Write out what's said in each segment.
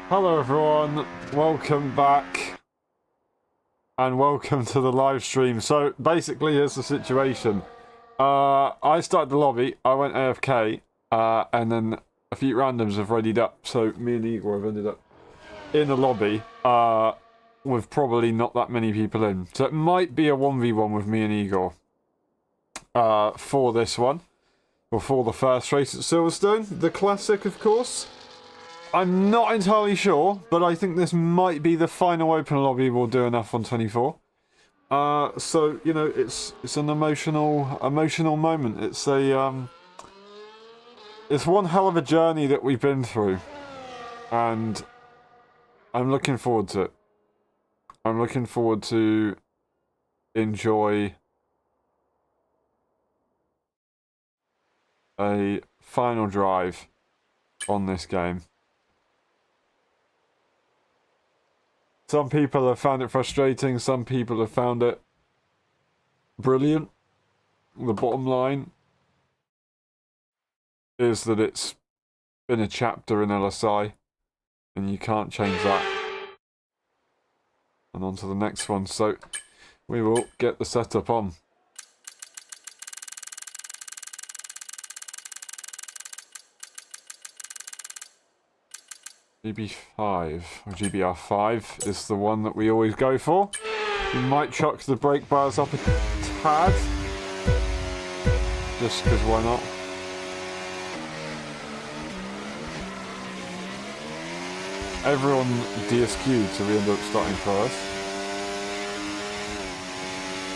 Hello everyone, welcome back and welcome to the live stream. So basically here's the situation. I started the lobby, I went AFK, and then a few randoms have readied up, so me and Igor have ended up in the lobby with probably not that many people in. So it might be a 1v1 with me and Igor for this one, or for the first race at Silverstone, the classic of course. I'm not entirely sure, but I think this might be the final open lobby we'll do in F124. So you know, it's an emotional moment. It's one hell of a journey that we've been through, and I'm looking forward to it. I'm looking forward to enjoy a final drive on this game. Some people have found it frustrating, some people have found it brilliant. The bottom line is that it's been a chapter in LSI, and you can't change that. And on to the next one, so we will get the setup on. GB5 or GBR5 is the one that we always go for. We might chuck the brake bars up a tad, just because why not? Everyone DSQ'd, so we end up starting first.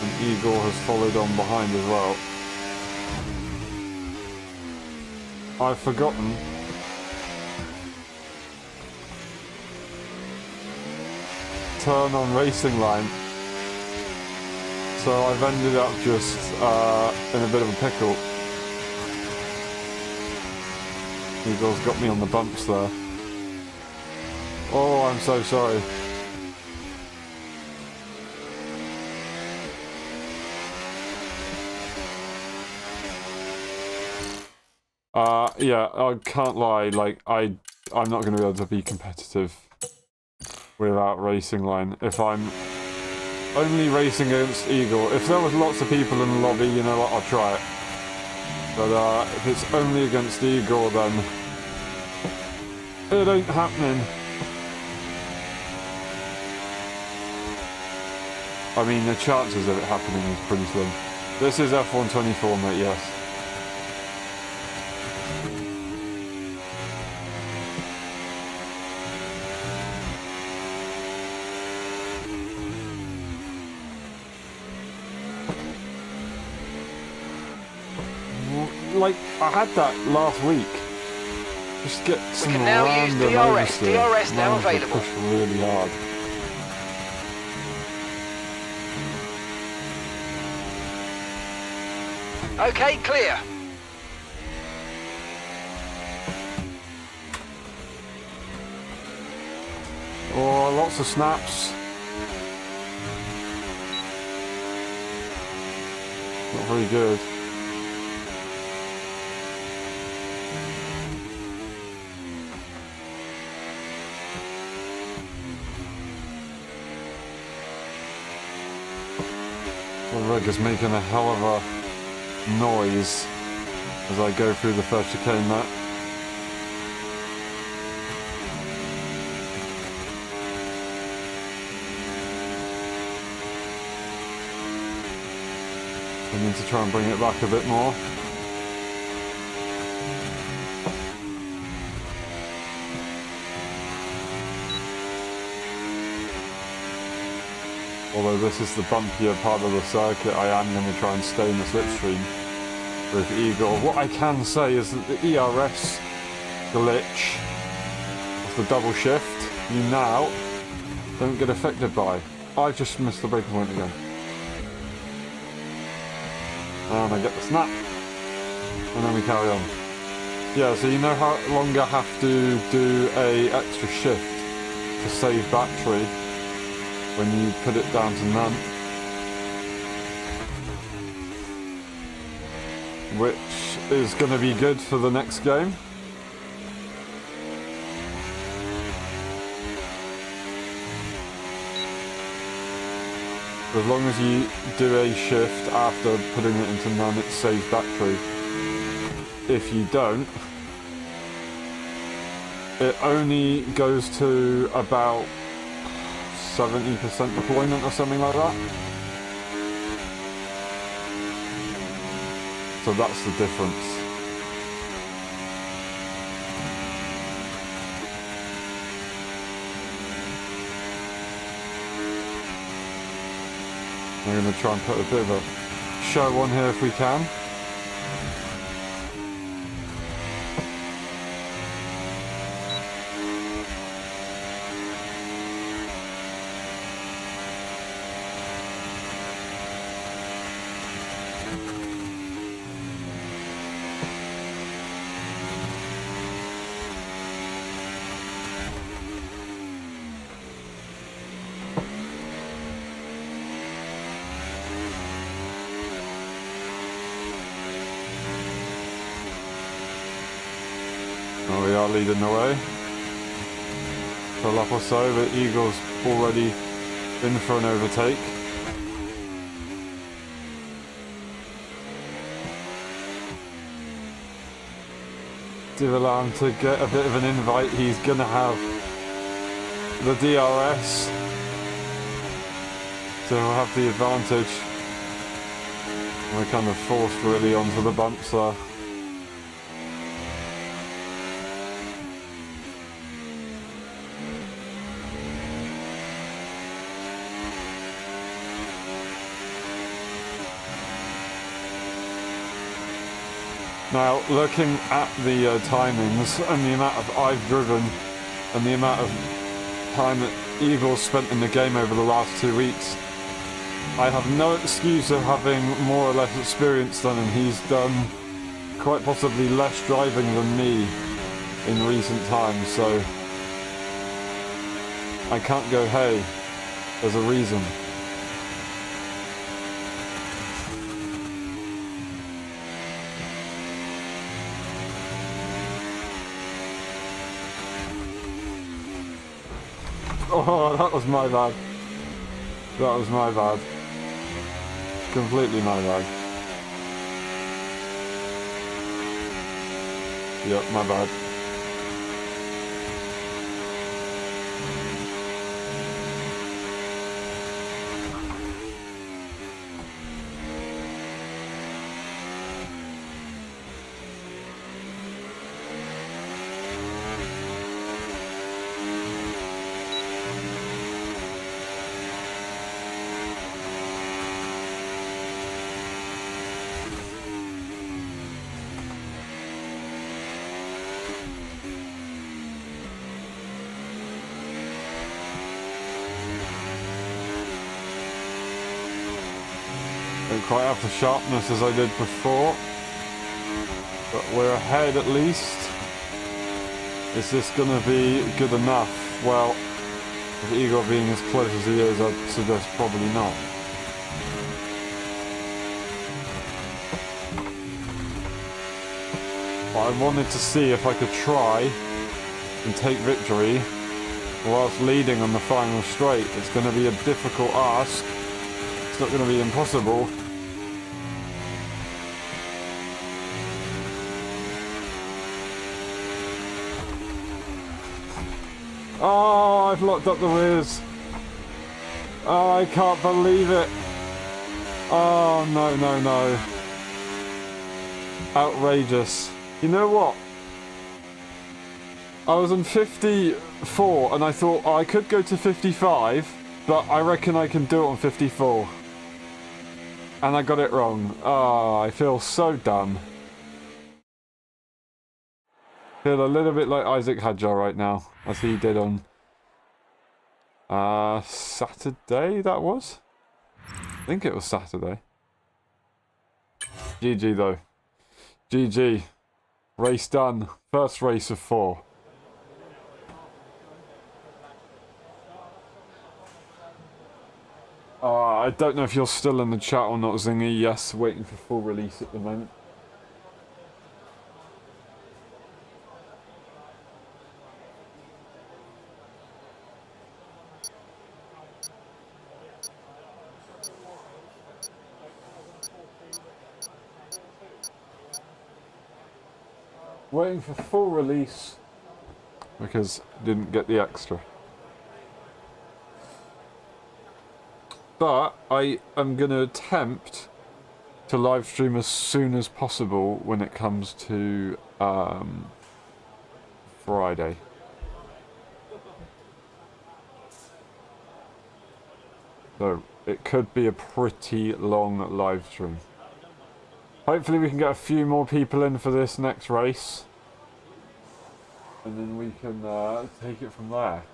And Igor has followed on behind as well. I've forgotten turn on racing line, so I've ended up just in a bit of a pickle. Eagle's got me on the bumps there. Oh, I'm so sorry. Yeah, I can't lie, like I'm not going to be able to be competitive without racing line. If I'm only racing against Eagle, if there was lots of people in the lobby, you know what, I'll try it. But if it's only against Eagle, then it ain't happening. I mean, the chances of it happening is pretty slim. This is F124, mate, yes. Like, I had that last week. Just get some random DRS now available. Push really hard. Okay, clear. Oh, lots of snaps. Not very good. The rig is making a hell of a noise as I go through the first chicane there. I need to try and bring it back a bit more. Although this is the bumpier part of the circuit, I am going to try and stay in the slipstream with Eagle. What I can say is that the ERS glitch of the double shift, you now don't get affected by. I've just missed the braking point again. And I get the snap. And then we carry on. Yeah, so you no longer have to do a extra shift to save battery when you put it down to none, which is going to be good for the next game. As long as you do a shift after putting it into none, it saves battery. If you don't, it only goes to about 70% deployment or something like that. So that's the difference. We're going to try and put a bit of a show on here if we can. Oh, we are leading the way. For a lap or so, but Eagle's already in for an overtake. Divalan to get a bit of an invite. He's going to have the DRS. So he'll have the advantage. We're kind of forced really onto the bumps there. Now, looking at the timings and the amount of I've driven and the amount of time that Eagle's spent in the game over the last 2 weeks, I have no excuse of having more or less experience than him. He's done quite possibly less driving than me in recent times, so I can't go, hey, there's a reason. Oh, that was my bad. That was my bad. Completely my bad. Yep, my bad. Don't quite have the sharpness as I did before, but we're ahead at least. Is this gonna be good enough? Well, with Igor being as close as he is, I'd suggest probably not. But I wanted to see if I could try and take victory whilst leading on the final straight. It's going to be a difficult ask. It's not going to be impossible. Oh, I've locked up the rears. Oh, I can't believe it. Oh, no, no, no. Outrageous. You know what? I was on 54 and I thought I could go to 55, but I reckon I can do it on 54. And I got it wrong. Oh, I feel so dumb. Feel a little bit like Isaac Hadjar right now, as he did on Saturday, that was? I think it was Saturday. GG though. GG. Race done. First race of 4. I don't know if you're still in the chat or not, Zingy. Yes, waiting for full release at the moment. waiting for full release because didn't get the extra. But I am going to attempt to live stream as soon as possible when it comes to Friday. So it could be a pretty long live stream. Hopefully we can get a few more people in for this next race. And then we can take it from there.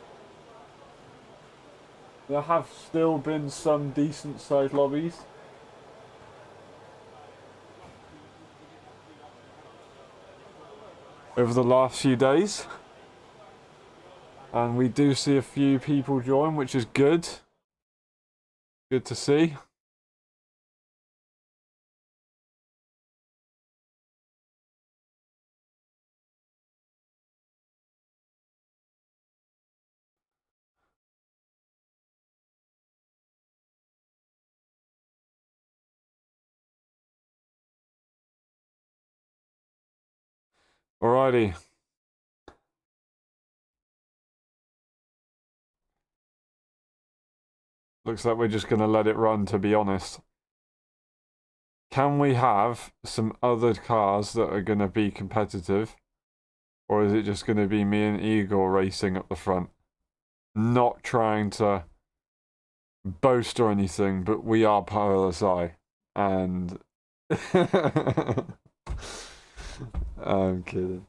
There have still been some decent sized lobbies. Over the last few days. And we do see a few people join, which is good. Good to see. Alrighty. Looks like we're just going to let it run, to be honest. Can we have some other cars that are going to be competitive? Or is it just going to be me and Igor racing up the front? Not trying to boast or anything, but we are part of LSI. And... I'm kidding.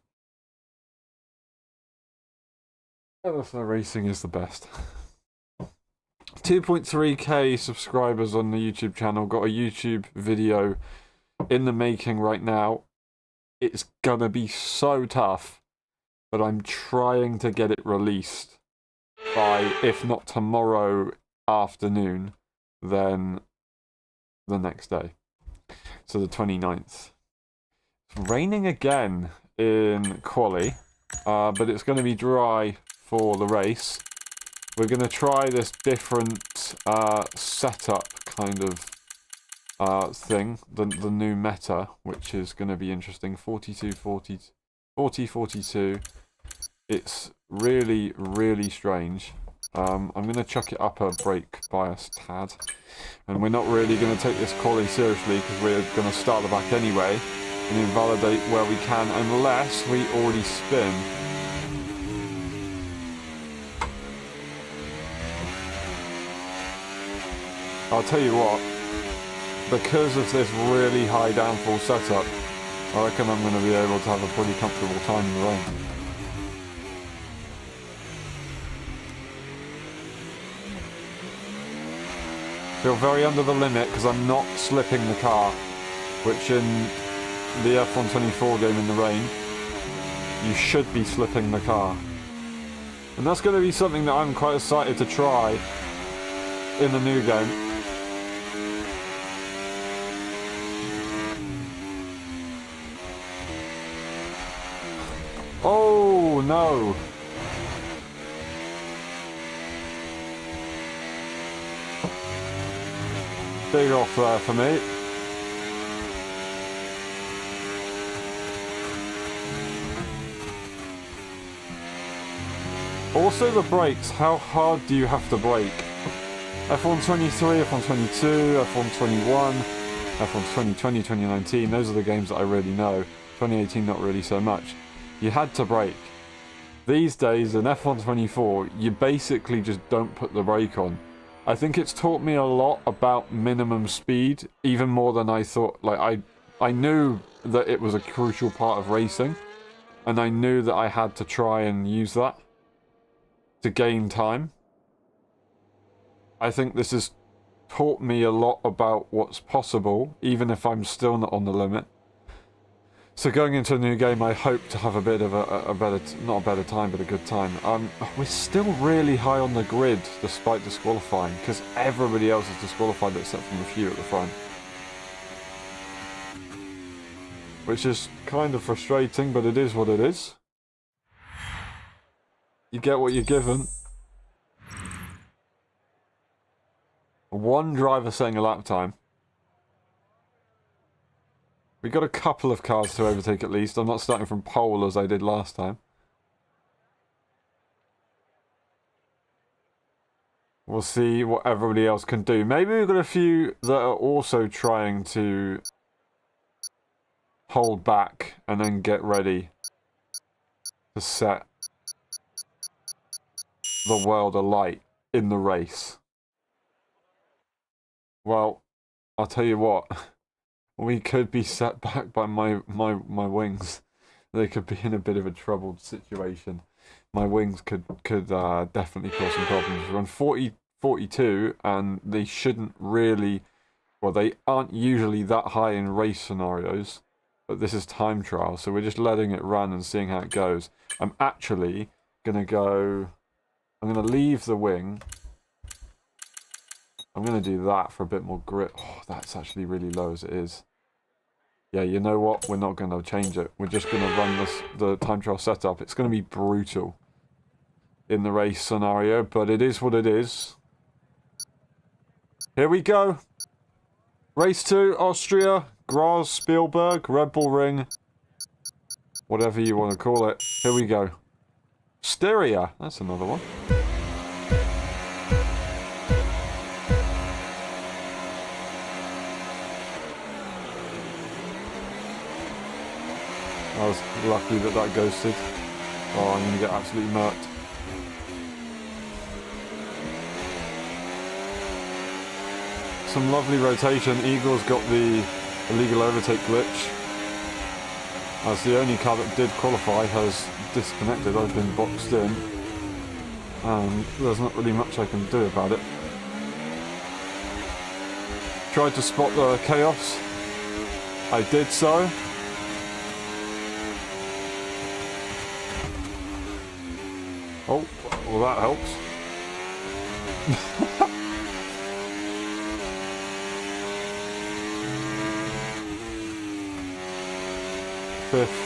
LSI racing is the best. 2.3k subscribers on the YouTube channel. Got a YouTube video in the making right now. It's gonna be so tough, but I'm trying to get it released by, if not tomorrow afternoon, then the next day. So the 29th. It's raining again in quali, but it's going to be dry for the race. We're going to try this different setup kind of thing, the new meta, which is going to be interesting. 42, 40, 40, 42. It's really, really strange. I'm going to chuck it up a brake bias tad. And we're not really going to take this quali seriously because we're going to start the back anyway and invalidate where we can unless we already spin. I'll tell you what, because of this really high downfall setup, I reckon I'm going to be able to have a pretty comfortable time in the rain. Feel very under the limit because I'm not slipping the car, which in the F124 game in the rain, you should be slipping the car. And that's going to be something that I'm quite excited to try in the new game. Oh no! Big off there for me. Also the brakes, how hard do you have to brake? F123, F122, F121, F1 2020, 2019, those are the games that I really know. 2018 not really so much. You had to brake. These days in F124, you basically just don't put the brake on. I think it's taught me a lot about minimum speed, even more than I thought. Like I knew that it was a crucial part of racing, and I knew that I had to try and use that to gain time. I think this has taught me a lot about what's possible, even if I'm still not on the limit. So going into a new game, I hope to have a bit of a better, not a better time, but a good time. We're still really high on the grid, despite disqualifying, because everybody else is disqualified except from a few at the front. Which is kind of frustrating, but it is what it is. You get what you're given. One driver setting a lap time. We got a couple of cars to overtake at least. I'm not starting from pole as I did last time. We'll see what everybody else can do. Maybe we've got a few that are also trying to hold back and then get ready to set the world alight in the race. Well, I'll tell you what. We could be set back by my wings. They could be in a bit of a troubled situation. My wings could definitely cause some problems. We're on 42, and they shouldn't really... Well, they aren't usually that high in race scenarios, but this is time trial, so we're just letting it run and seeing how it goes. I'm actually going to go... I'm going to leave the wing. I'm going to do that for a bit more grip. Oh, that's actually really low as it is. Yeah, you know what? We're not going to change it. We're just going to run the time trial setup. It's going to be brutal in the race scenario, but it is what it is. Here we go. Race 2, Austria, Graz, Spielberg, Red Bull Ring. Whatever you want to call it. Here we go. Styria. That's another one. I was lucky that ghosted. Oh, I'm going to get absolutely murked. Some lovely rotation. Eagle's got the illegal overtake glitch. As the only car that did qualify has disconnected. I've been boxed in. And there's not really much I can do about it. Tried to spot the chaos. I did so. Oh, well that helps. Fifth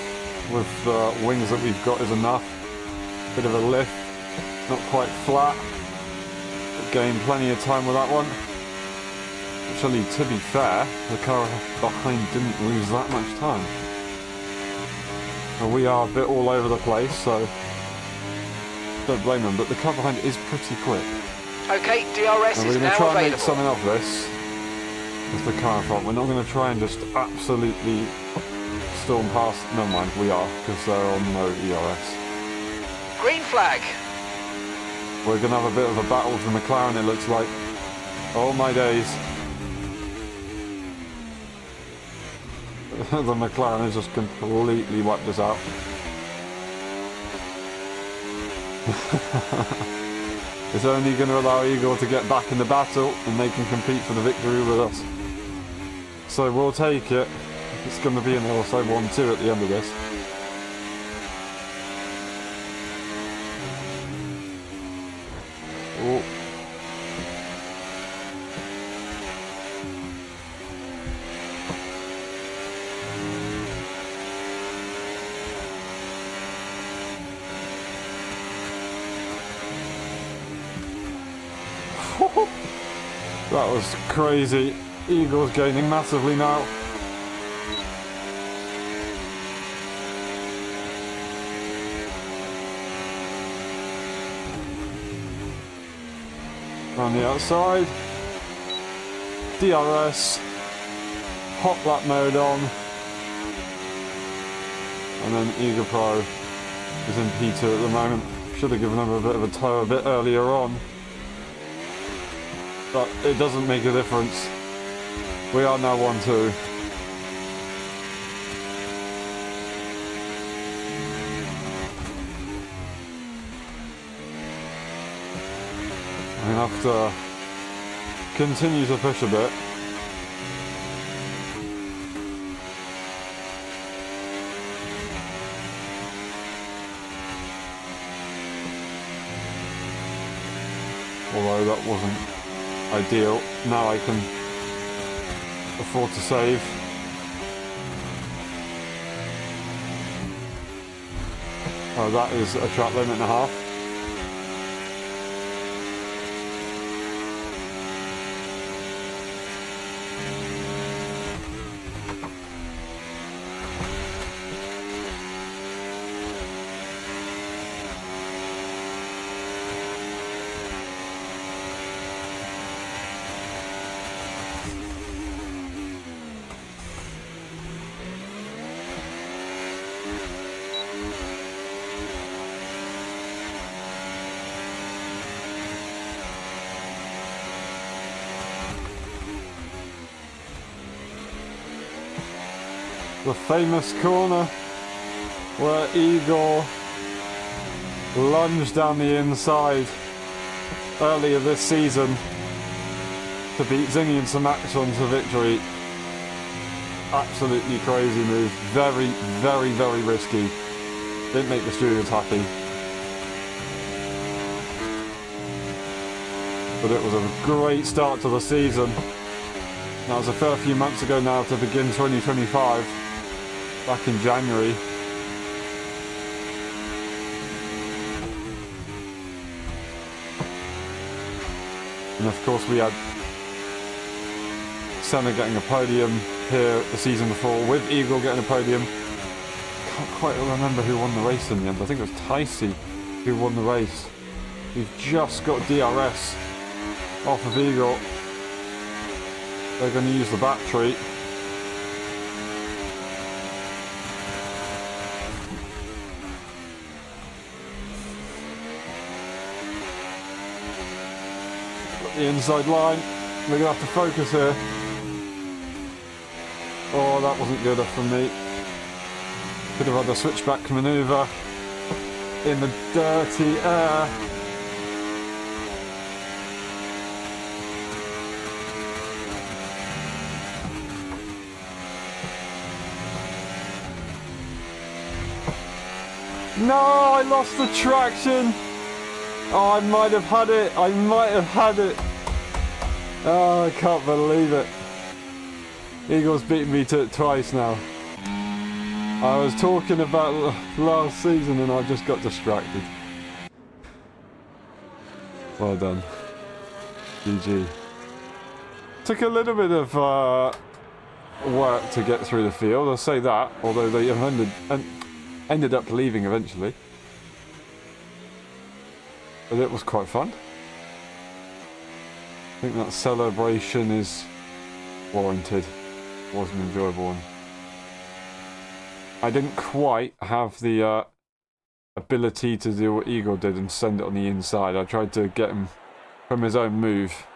with the wings that we've got is enough. Bit of a lift, not quite flat. Gained plenty of time with that one. Actually, to be fair, the car behind didn't lose that much time. And we are a bit all over the place, so don't blame them, but the car behind is pretty quick. Okay, DRS and is we're going now to try and available. make something of this with the car in front. We're not going to try and just absolutely storm past. Never mind, we are, because they're on no ERS. Green flag. We're going to have a bit of a battle with the McLaren, it looks like. Oh my days. The McLaren has just completely wiped us out. It's only going to allow Eagle to get back in the battle and they can compete for the victory with us. So we'll take it. It's going to be an LSI 1-2 at the end of this. Oh. That was crazy. Eagle's gaining massively now. On the outside. DRS. Hot lap mode on. And then Eagle Pro is in P2 at the moment. Should have given him a bit of a tow a bit earlier on. But it doesn't make a difference. We are now 1-2. I'm going to have to continue to push a bit. Although that wasn't ideal. Now I can afford to save. Oh, that is a track limit and a half. The famous corner where Igor lunged down the inside earlier this season to beat Zingy and Samaxon to victory. Absolutely crazy move. Very, very, very risky. Didn't make the stewards happy. But it was a great start to the season. That was a fair few months ago now to begin 2025. Back in January. And of course we had Senna getting a podium here the season before with Eagle getting a podium. Can't quite remember who won the race in the end. I think it was Ticey who won the race. We've just got DRS off of Eagle. They're going to use the battery. Got the inside line. We're going to have to focus here. Oh, that wasn't good enough for me. Could have had a switchback manoeuvre in the dirty air. No, I lost the traction. Oh, I might have had it. I might have had it. Oh, I can't believe it. Eagles beaten me to it twice now. I was talking about last season and I just got distracted. Well done. GG. Took a little bit of work to get through the field, I'll say that, although they ended up leaving eventually. But it was quite fun. I think that celebration is warranted. It was an enjoyable one. I didn't quite have the ability to do what Igor did and send it on the inside. I tried to get him from his own move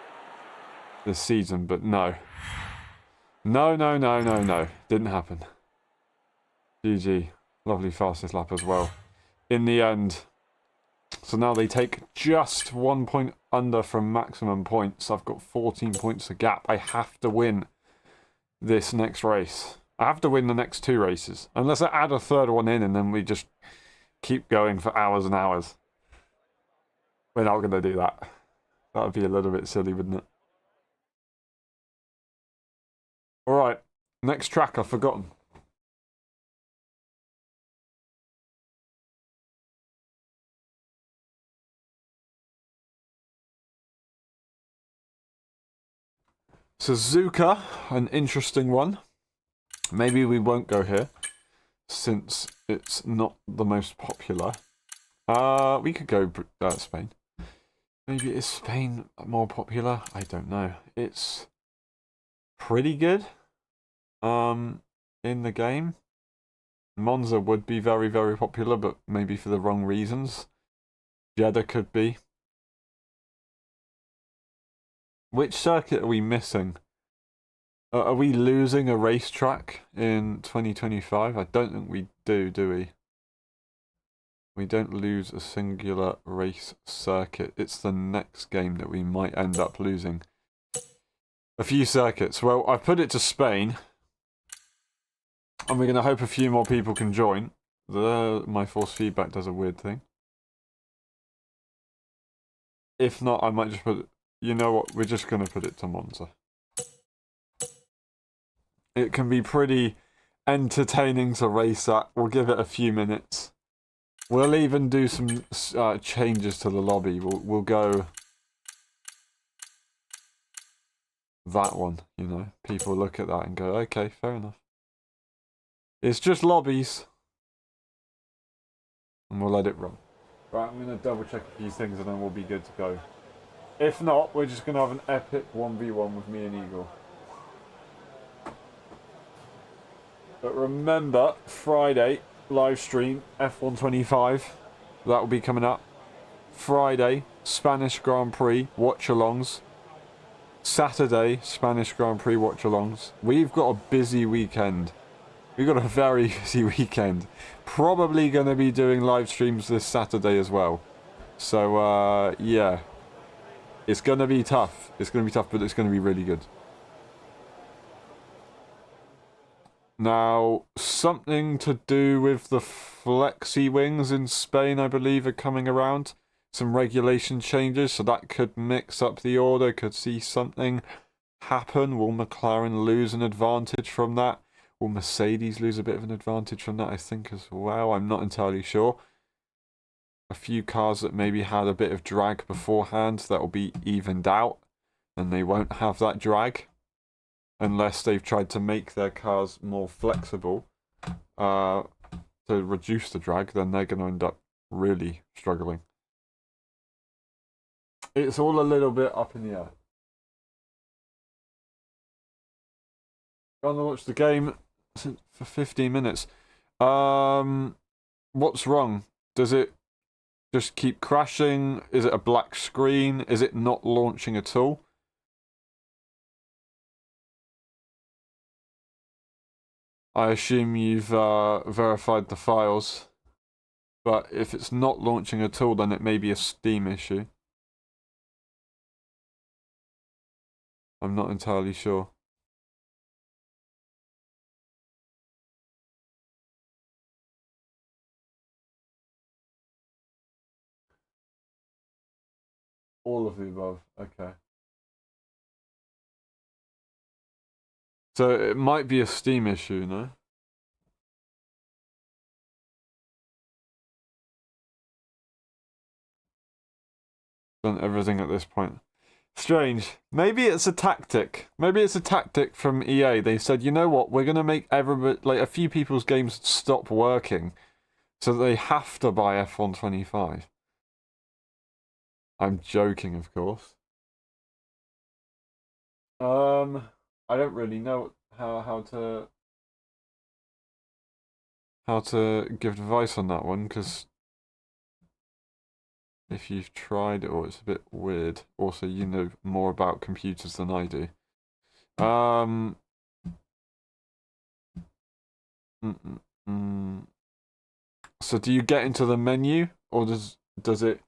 this season, but no. No. Didn't happen. GG. Lovely fastest lap as well. In the end. So now they take just 1 point under from maximum points. I've got 14 points of gap. I have to win this next race. I have to win the next 2 races. Unless I add a third one in and then we just keep going for hours and hours. We're not going to do that. That would be a little bit silly, wouldn't it? Alright, next track I've forgotten. Suzuka, an interesting one. Maybe we won't go here, since it's not the most popular. We could go Spain. Maybe is Spain more popular? I don't know. It's pretty good in the game. Monza would be very, very popular, but maybe for the wrong reasons. Jeddah could be. Which circuit are we missing? Are we losing a racetrack in 2025? I don't think we do we? We don't lose a singular race circuit. It's the next game that we might end up losing a few circuits. Well, I've put it to Spain. And we're going to hope a few more people can join. My force feedback does a weird thing. If not, I might just put it... You know what? We're just going to put it to Monza. It can be pretty entertaining to race at. We'll give it a few minutes. We'll even do some changes to the lobby. We'll go... that one, you know. People look at that and go, okay, fair enough. It's just lobbies. And we'll let it run. Right, I'm going to double check a few things and then we'll be good to go. If not, we're just going to have an epic 1v1 with me and Eagle. But remember, Friday, live stream, F125. That will be coming up. Friday, Spanish Grand Prix watch-alongs. Saturday, Spanish Grand Prix watch-alongs. We've got a busy weekend We got a very busy weekend. Probably going to be doing live streams this Saturday as well. So, yeah. It's going to be tough. It's going to be tough, but it's going to be really good. Now, something to do with the flexi wings in Spain, I believe, are coming around. Some regulation changes, so that could mix up the order, could see something happen. Will McLaren lose an advantage from that? Will Mercedes lose a bit of an advantage from that, I think, as well? I'm not entirely sure. A few cars that maybe had a bit of drag beforehand that will be evened out, and they won't have that drag unless they've tried to make their cars more flexible to reduce the drag. Then they're going to end up really struggling. It's all a little bit up in the air. Gonna watch the game for 15 minutes. What's wrong? Does it just keep crashing? Is it a black screen? Is it not launching at all? I assume you've verified the files, but if it's not launching at all, then it may be a Steam issue. I'm not entirely sure. All of the above, okay. So it might be a Steam issue, no? Done everything at this point. Strange. Maybe it's a tactic. Maybe it's a tactic from EA. They said, you know what, we're gonna make everybody, like, a few people's games stop working, so they have to buy F125. I'm joking, of course. I don't really know how to give advice on that one, because if you've tried it, or it's a bit weird. Also, you know more about computers than I do. So do you get into the menu, or does it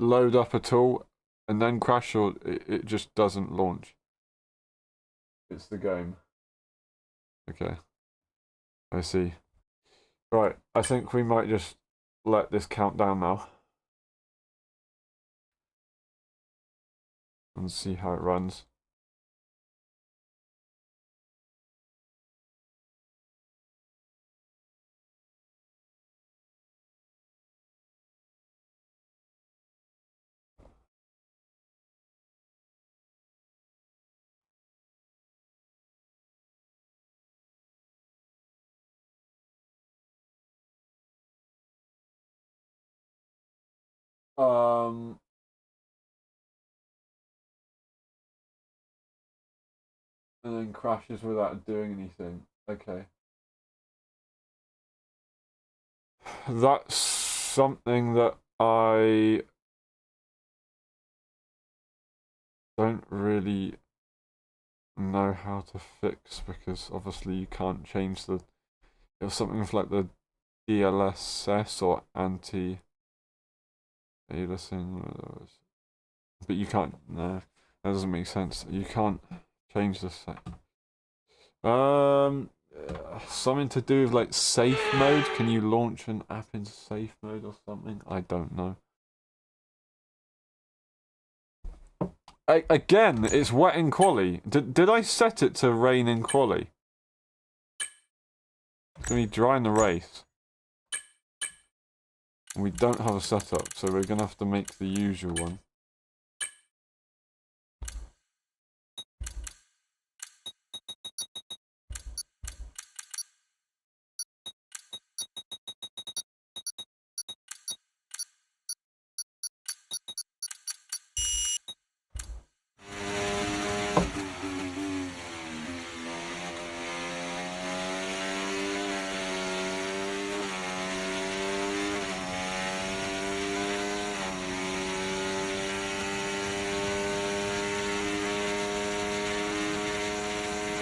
load up at all and then crash, or it just doesn't launch? It's the game. Okay. I see. Right, I think we might just let this count down now. And see how it runs. And then crashes without doing anything. Okay. That's something that I don't really know how to fix, because obviously you can't change the... It was something with like the DLSS or anti-aliasing, but you can't. No, that doesn't make sense. You can't change the set. Something to do with like safe mode. Can you launch an app in safe mode or something? I don't know. Again, it's wet in quali. Did I set it to rain in quali? It's gonna be dry in the race. We don't have a setup, so we're gonna have to make the usual one.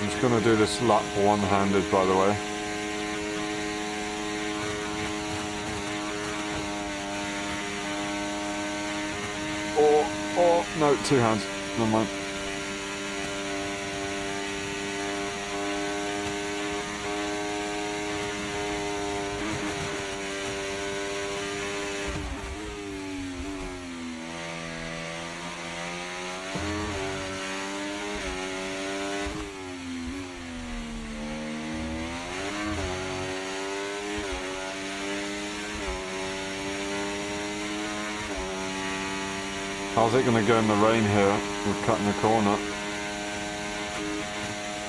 I'm just gonna do this lap one-handed, by the way. no, 2 hands. Never mind. How's it going to go in the rain here? We're cutting the corner.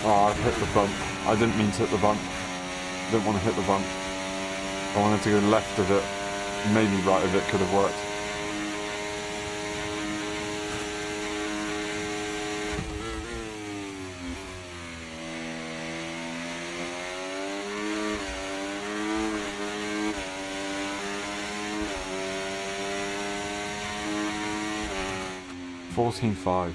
Oh, I've hit the bump. I didn't mean to hit the bump. I didn't want to hit the bump. I wanted to go left of it. Maybe right of it could have worked. $14.5.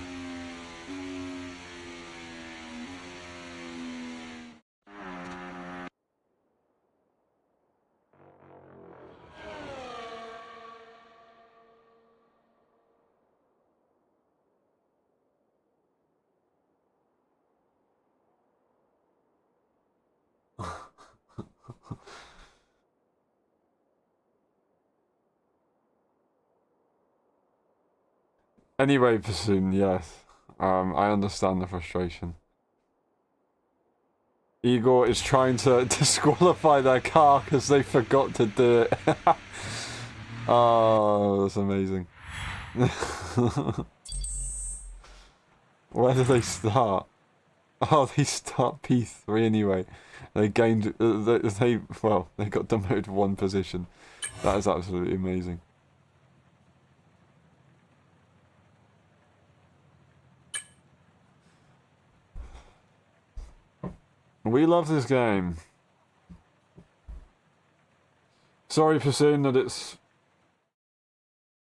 Anyway, Bassoon, yes. I understand the frustration. Igor is trying to disqualify their car because they forgot to do it. Oh, that's amazing. Where do they start? Oh, they start P3 anyway. They gained... they got demoted 1 position. That is absolutely amazing. We love this game. Sorry, Pursuing, that it's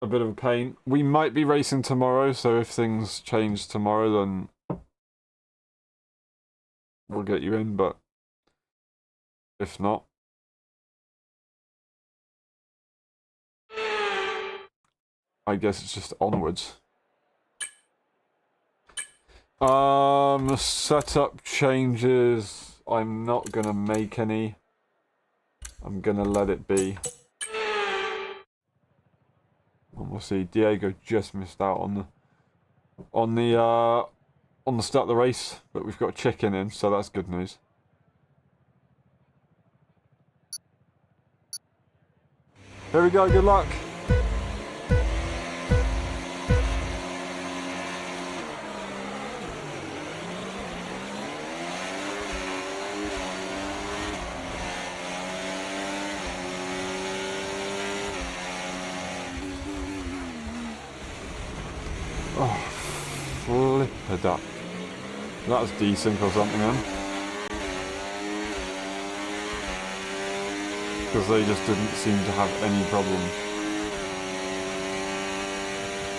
a bit of a pain. We might be racing tomorrow, so if things change tomorrow, then we'll get you in, but if not, I guess it's just onwards. Setup changes. I'm not gonna make any. I'm gonna let it be. And we'll see. Diego just missed out on the start of the race, but we've got Chicken in, so that's good news. Here we go. Good luck. Oh, flip a duck. That was desync or something then. Because they just didn't seem to have any problem.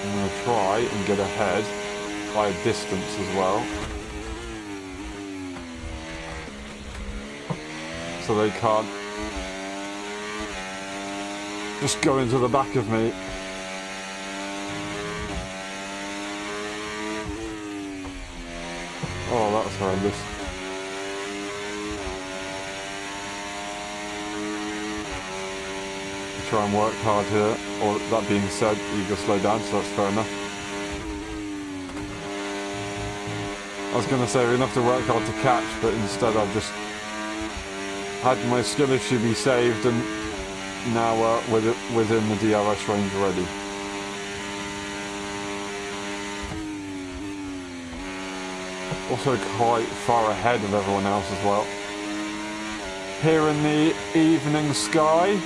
I'm going to try and get ahead by a distance as well. So they can't just go into the back of me. Oh, that was horrendous. Try and work hard here, or that being said, you go slow down, so that's fair enough. I was going to say we're going to have to work hard to catch, but instead I've just had my skill issue be saved and now within the DRS range already. Also quite far ahead of everyone else as well. Here in the evening sky.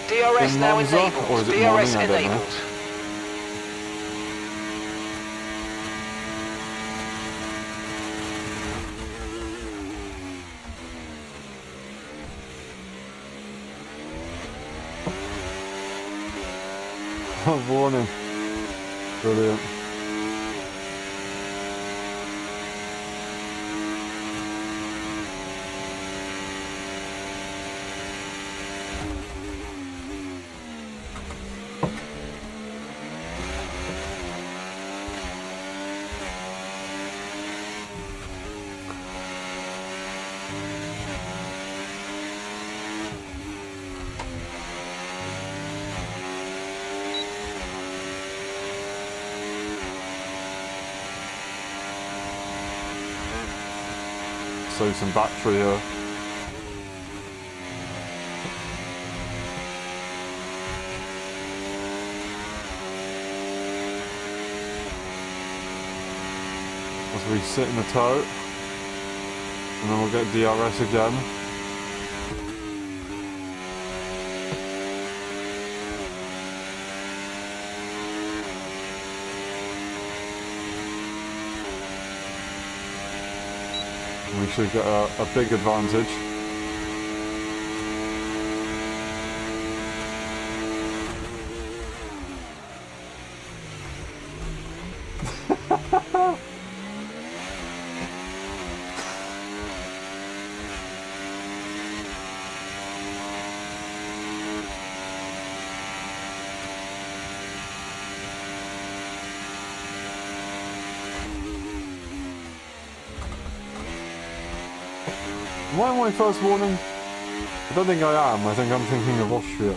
DRS now enabled. Or is it DRS morning? I don't know. enabled. Oh, warning. Brilliant. save some battery here. As we sit in the tow, and then we'll get DRS again. We should get a big advantage. Why am I first warning? I don't think I am. I think I'm thinking of Austria.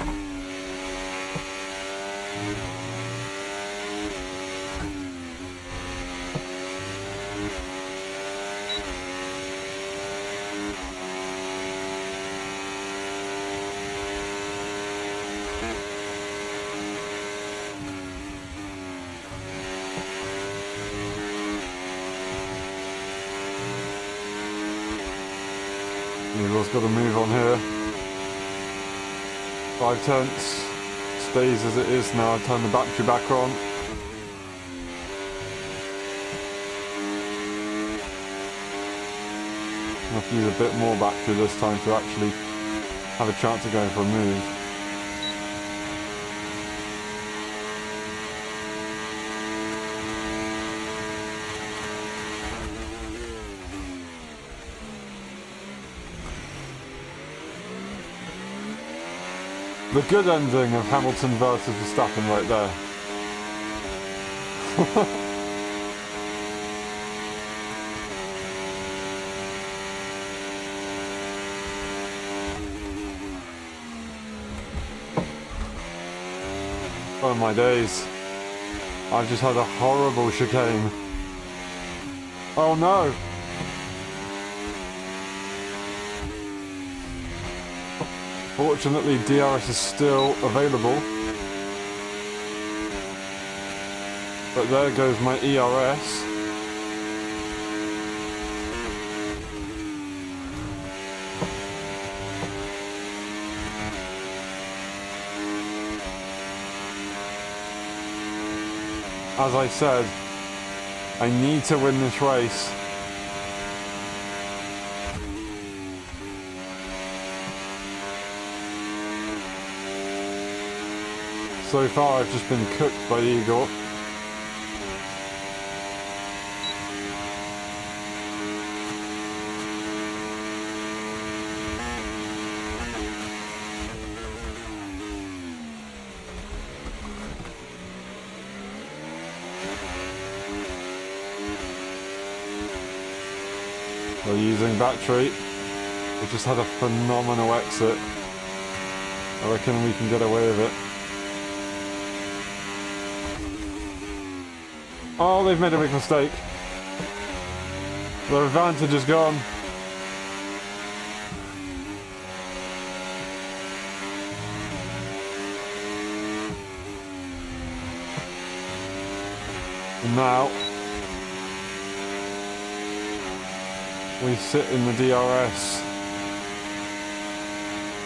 Eagle's got to move on here. 5 tenths. Stays as it is now. I turn the battery back on. I'll have to use a bit more battery this time to actually have a chance of going for a move. The good ending of Hamilton versus Verstappen right there. Oh my days. I've just had a horrible chicane. Oh no! Fortunately, DRS is still available. But there goes my ERS. As I said, I need to win this race. So far I've just been cooked by Igor. We're using battery. We just had a phenomenal exit. I reckon we can get away with it. Oh, they've made a big mistake. Their advantage is gone. And now we sit in the DRS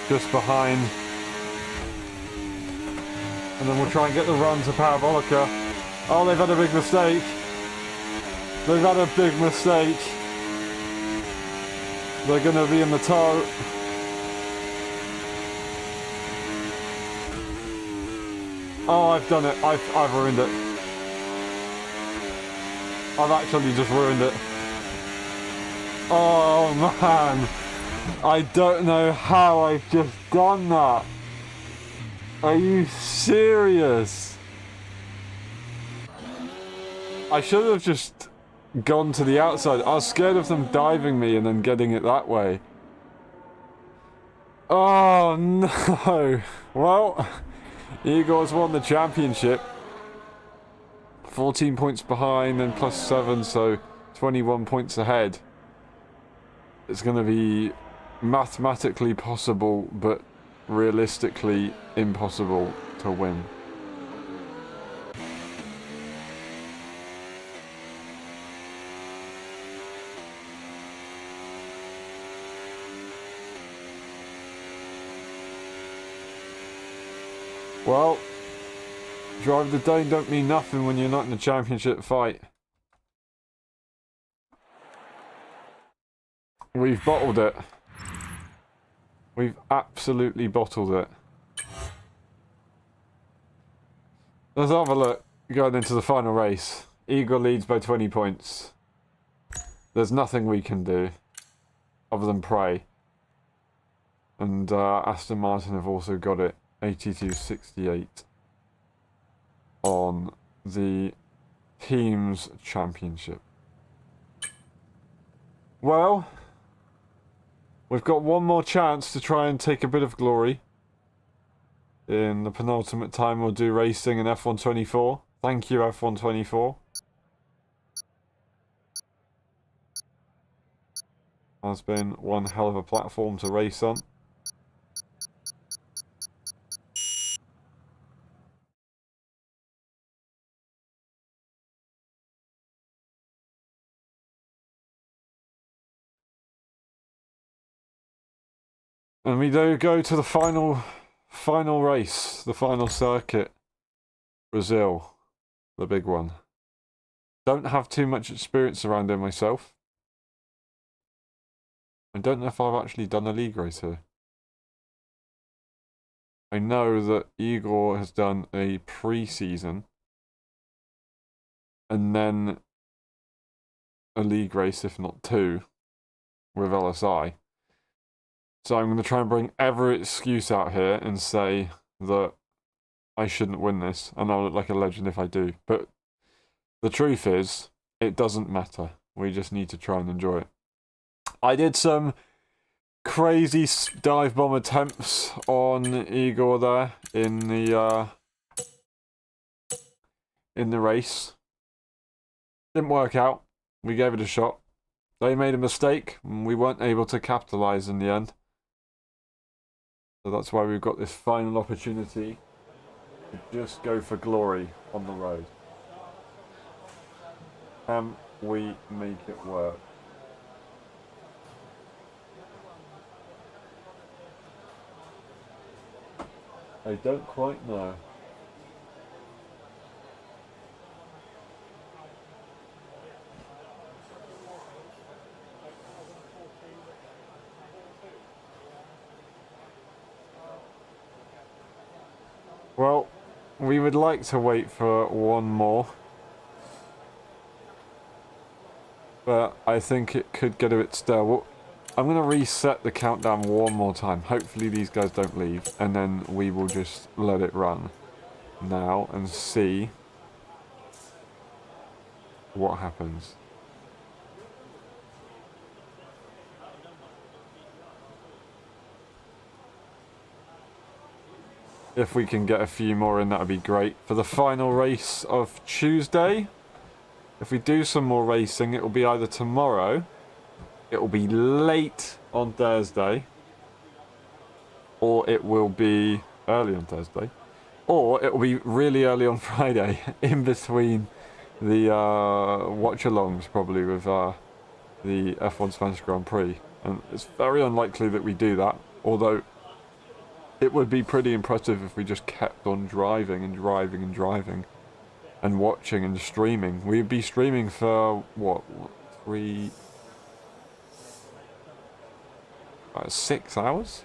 just behind, and then we'll try and get the run to Parabolica. Oh, they've had a big mistake. They've had a big mistake. They're going to be in the tow. Oh, I've done it. I've ruined it. I've actually just ruined it. Oh, man. I don't know how I've just done that. Are you serious? I should have just gone to the outside. I was scared of them diving me and then getting it that way. Oh no. Well, Igor's won the championship. 14 points behind and plus 7, so 21 points ahead. it's going to be mathematically possible, but realistically impossible to win. Well, drive the day don't mean nothing when you're not in a championship fight. We've bottled it. We've absolutely bottled it. Let's have a look going into the final race. Eagle leads by 20 points. There's nothing we can do other than pray. And Aston Martin have also got it 82.68 on the team's championship. Well, we've got one more chance to try and take a bit of glory. In the penultimate time we'll do racing in F124. Thank you, F124. Has been one hell of a platform to race on. And we do go to the final race, the final circuit. Brazil, the big one. Don't have too much experience around it myself. I don't know if I've actually done a league race here. I know that Igor has done a pre-season and then a league race, if not two, with LSI. So I'm going to try and bring every excuse out here and say that I shouldn't win this, and I'll look like a legend if I do. But the truth is, it doesn't matter. We just need to try and enjoy it. I did some crazy dive bomb attempts on Igor there in the race. Didn't work out. We gave it a shot. They made a mistake, and we weren't able to capitalize in the end. So that's why we've got this final opportunity to just go for glory on the road. Can we make it work? I don't quite know. Well, we would like to wait for one more. But I think it could get a bit stale. Well, I'm going to reset the countdown one more time. Hopefully these guys don't leave. And then we will just let it run now and see what happens. If we can get a few more in, that would be great. For the final race of Tuesday, if we do some more racing, it will be either tomorrow, it will be late on Thursday, or it will be early on Thursday, or it will be really early on Friday, in between the watch-alongs, probably, with the F1 Spanish Grand Prix. And it's very unlikely that we do that, although it would be pretty impressive if we just kept on driving and driving and driving and watching and streaming. We'd be streaming for, what 6 hours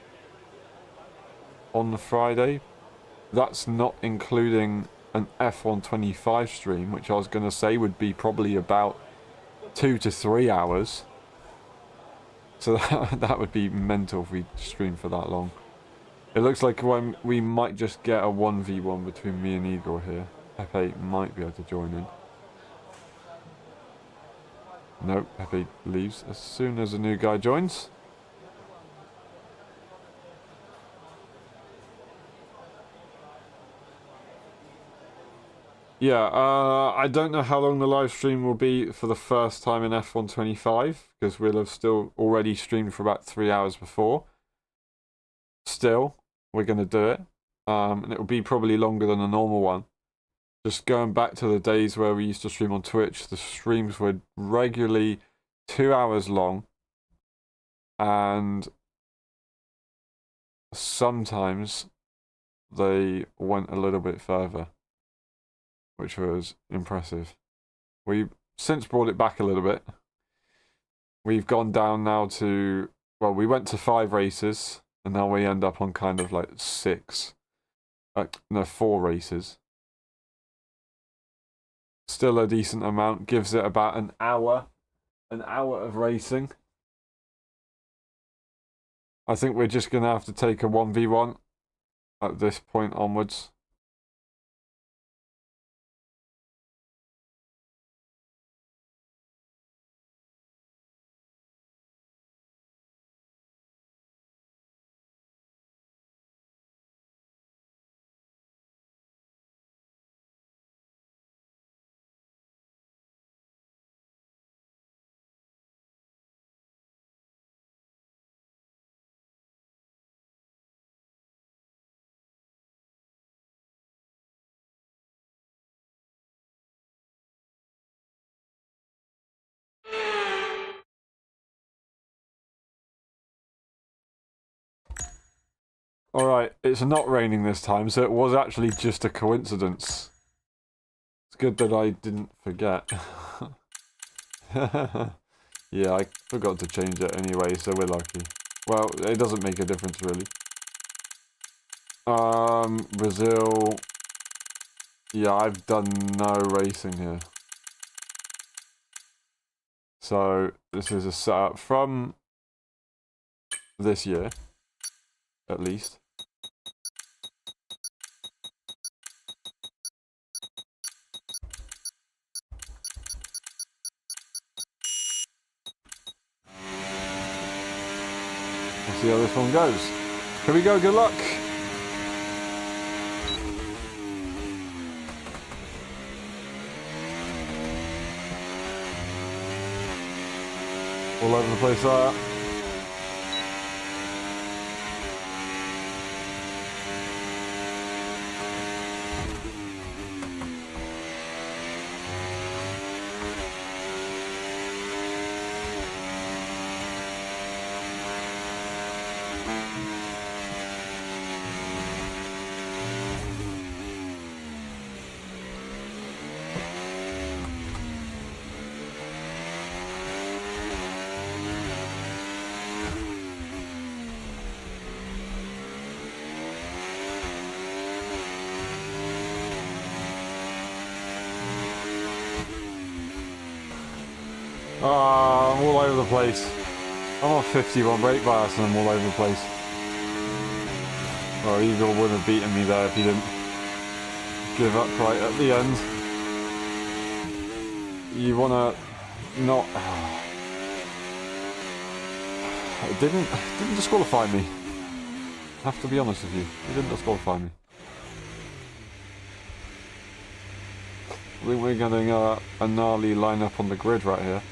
on the Friday. That's not including an F125 stream, which I was going to say would be probably about 2 to 3 hours. So that would be mental if we stream for that long. It looks like we might just get a 1v1 between me and Igor here. Pepe might be able to join in. No, Pepe leaves as soon as a new guy joins. Yeah, I don't know how long the live stream will be for the first time in F125, because we'll have still already streamed for about 3 hours before. Still, we're going to do it. And it will be probably longer than a normal one. Just going back to the days where we used to stream on Twitch, the streams were regularly 2 hours long. And sometimes they went a little bit further, which was impressive. We've since brought it back a little bit. We've gone down now to, well, we went to 5 races, and now we end up on kind of like 6. No, 4 races. Still a decent amount, gives it about an hour of racing. I think we're just going to have to take a 1v1 at this point onwards. Alright, it's not raining this time, so it was actually just a coincidence. It's good that I didn't forget. Yeah, I forgot to change it anyway, so we're lucky. Well, it doesn't make a difference, really. Brazil... Yeah, I've done no racing here. So, this is a setup from this year, at least. We'll see how this one goes. Here we go, good luck! All over the place there. I'm all over the place. I'm on 51 brake bias and I'm all over the place. Well, Eagle would have beaten me there if he didn't give up right at the end. You wanna not... It didn't disqualify me. I have to be honest with you. It didn't disqualify me. I think we're getting a gnarly lineup on the grid right here.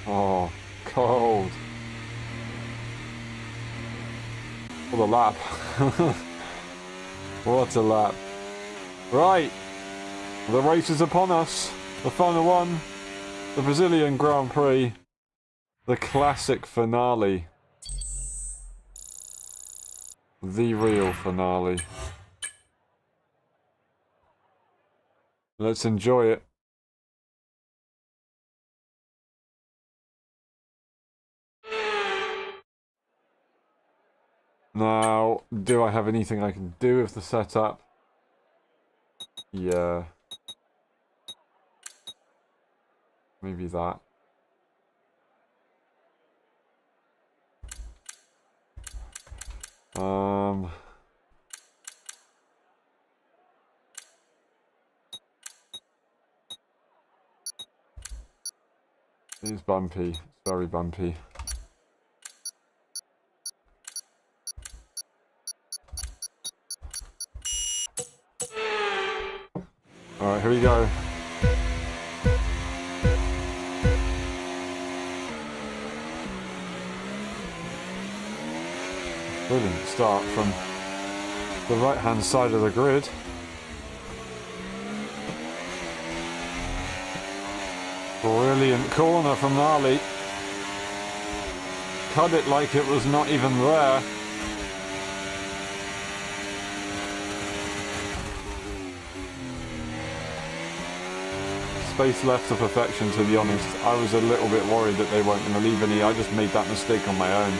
Oh, cold. What a lap. What a lap. Right. The race is upon us. The final one. The Brazilian Grand Prix. The classic finale. The real finale. Let's enjoy it. Now, do I have anything I can do with the setup? Yeah. Maybe that. It's bumpy. It's very bumpy. Alright, here we go. Brilliant start from the right hand side of the grid. Brilliant corner from Gnarly. Cut it like it was not even there. Space left to perfection, to be honest. I was a little bit worried that they weren't going to leave any. I just made that mistake on my own.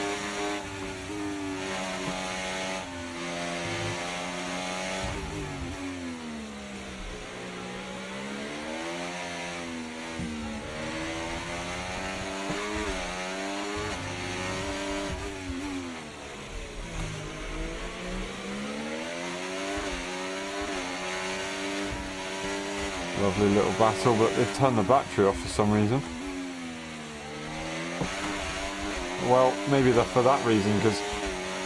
Lovely little battle, but they've turned the battery off for some reason. Well, maybe they're for that reason, because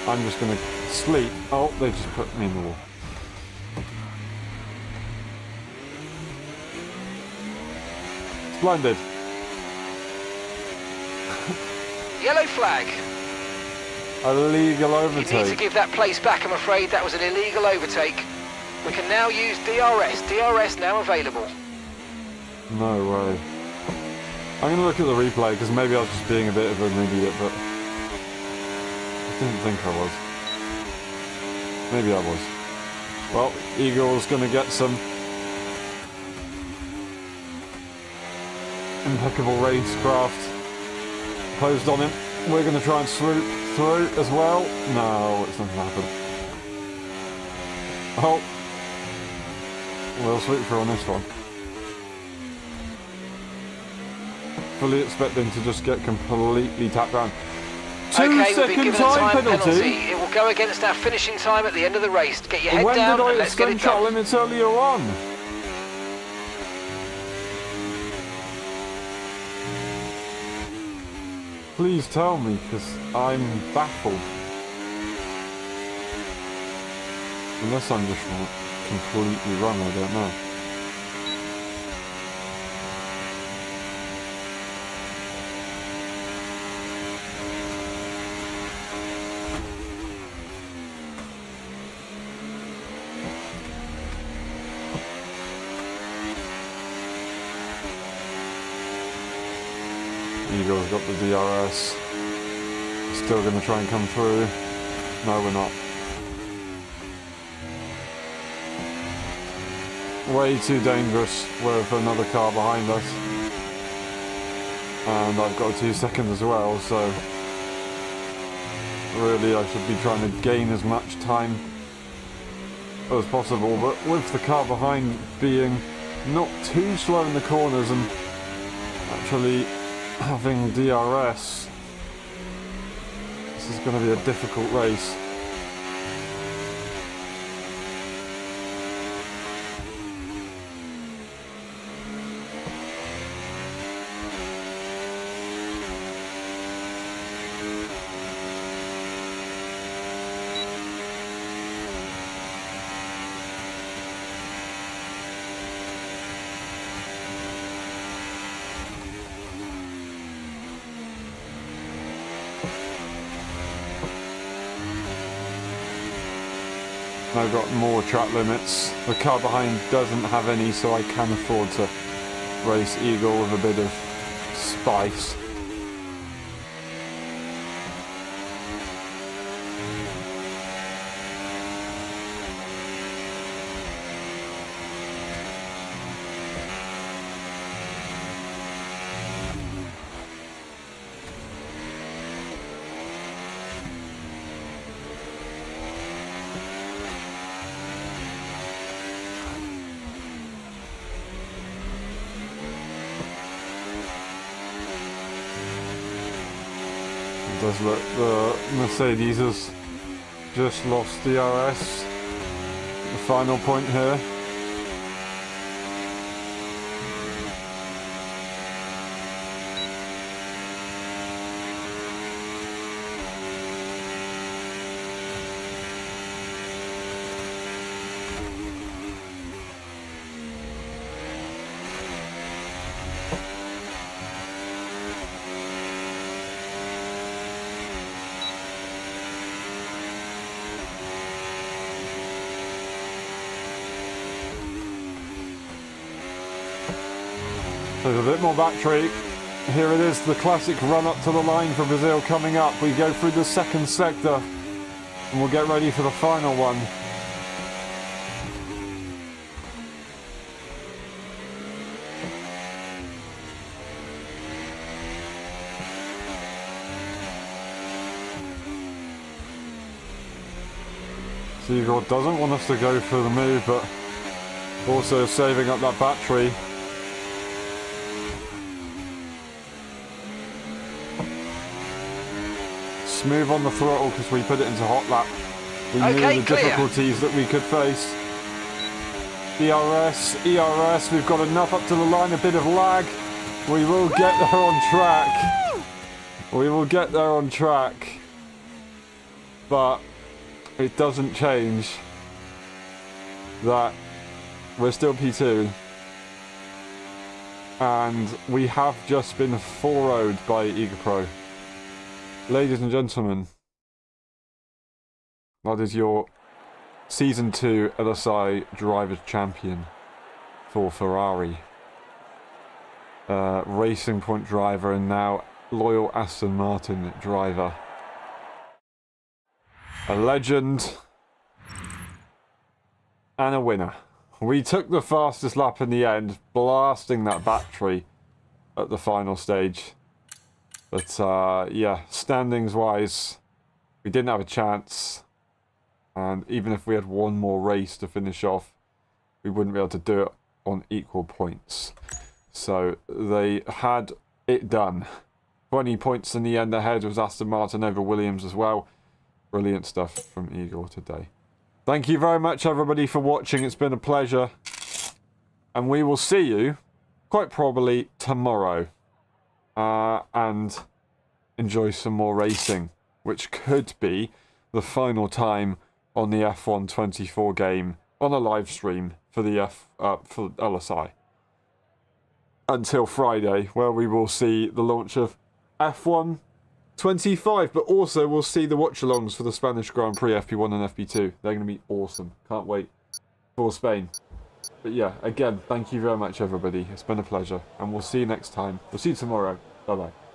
I'm just going to sleep. Oh, they just put me in the wall. Splendid. Yellow flag. Illegal You need to overtake. give that place back, I'm afraid. That was an illegal overtake. We can now use DRS. DRS now available. No way. I'm going to look at the replay, because maybe I was just being a bit of an idiot, but I didn't think I was. Maybe I was. Well, Eagle's going to get some impeccable racecraft posed on him. We're going to try and swoop through as well. No, it's not going to happen. Oh. We'll swoop through on this one. Fully expecting to just get completely tapped down. Okay, we've been 2-second given a time time penalty. It will go against our finishing time at the end of the race. Get your head When down did I and let's get it extend track done. limits earlier on? Please tell me, because I'm baffled. Unless I'm just completely wrong, I don't know. Eagle's got the DRS. Still going to try and come through. No, we're not. Way too dangerous with another car behind us. And I've got 2 seconds as well, so really I should be trying to gain as much time as possible. But with the car behind being not too slow in the corners and actually having DRS, this is going to be a difficult race. I've got more track limits. The car behind doesn't have any, so I can afford to race Eagle with a bit of spice. Does look, the Mercedes has just lost DRS. The final point here. There's a bit more battery. Here it is, the classic run up to the line for Brazil coming up. We go through the second sector and we'll get ready for the final one. Igor doesn't want us to go for the move, but also saving up that battery. Smooth on the throttle because we put it into hot lap. We knew the difficulties that we could face. ERS, we've got enough up to the line, a bit of lag. We will get there on track. We will get there on track. But it doesn't change that we're still P2 and we have just been 4-0'd by Eager Pro. Ladies and gentlemen, that is your Season 2 LSI Drivers Champion for Ferrari. Racing Point driver and now loyal Aston Martin driver. A legend and a winner. We took the fastest lap in the end, blasting that battery at the final stage. But yeah, standings wise, we didn't have a chance. And even if we had one more race to finish off, we wouldn't be able to do it on equal points. So they had it done. 20 points in the end. Ahead was Aston Martin over Williams as well. Brilliant stuff from Igor today. Thank you very much, everybody, for watching. It's been a pleasure. And we will see you, quite probably, tomorrow. And enjoy some more racing, which could be the final time on the F1 24 game on a live stream for the for LSI. Until Friday, where we will see the launch of F1 25, but also we'll see the watch-alongs for the Spanish Grand Prix FP1 and FP2. They're going to be awesome. Can't wait for Spain. But yeah, again, thank you very much, everybody. It's been a pleasure, and we'll see you next time. We'll see you tomorrow. Bye-bye.